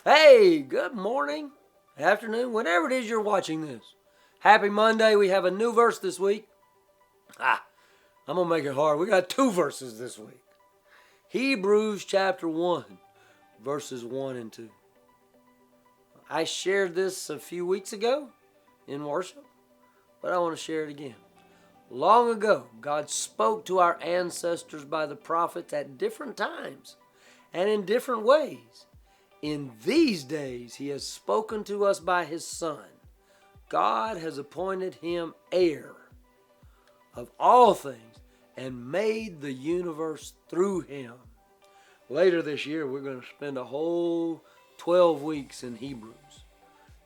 Hey, good morning, afternoon, whenever it is you're watching this. Happy Monday. We have a new verse this week. I'm going to make it hard. We got two verses this week. Hebrews chapter 1, verses 1 and 2. I shared this a few weeks ago in worship, but I want to share it again. Long ago, God spoke to our ancestors by the prophets at different times and in different ways. In these days, He has spoken to us by His Son. God has appointed Him heir of all things and made the universe through Him. Later this year, we're going to spend a whole 12 weeks in Hebrews.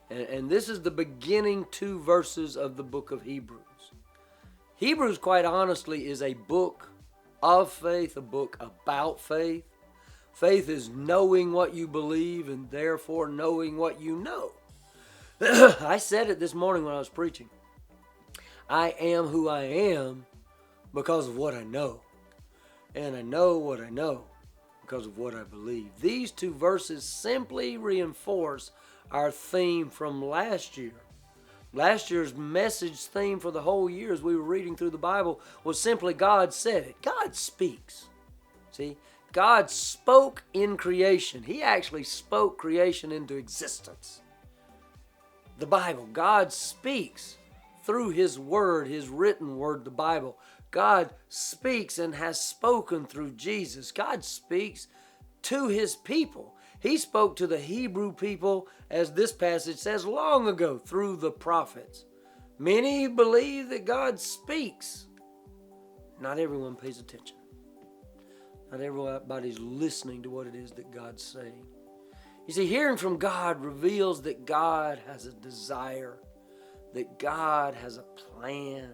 And this is the beginning two verses of the book of Hebrews. Hebrews, quite honestly, is a book of faith, a book about faith. Faith is knowing what you believe and therefore knowing what you know. I said it this morning when I was preaching. I am who I am because of what I know. And I know what I know because of what I believe. These two verses simply reinforce our theme from last year. Last year's message theme for the whole year as we were reading through the Bible was simply God said it. God speaks. See, God spoke in creation. He actually spoke creation into existence. The Bible, God speaks through His Word, His written Word, the Bible. God speaks and has spoken through Jesus. God speaks to His people. He spoke to the Hebrew people, as this passage says, long ago through the prophets. Many believe that God speaks. Not everyone pays attention. Not everybody's listening to what it is that God's saying. You see, hearing from God reveals that God has a desire, that God has a plan.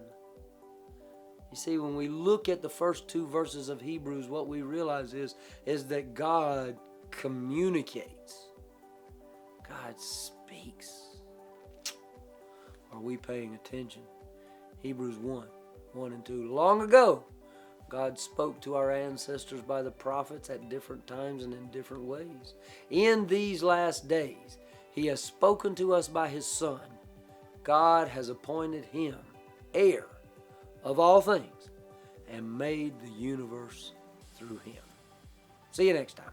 You see, when we look at the first two verses of Hebrews, what we realize is that God communicates. God speaks. Are we paying attention? Hebrews 1 and 2. Long ago, God spoke to our ancestors by the prophets at different times and in different ways. In these last days, He has spoken to us by His Son. God has appointed Him heir of all things and made the universe through Him. See you next time.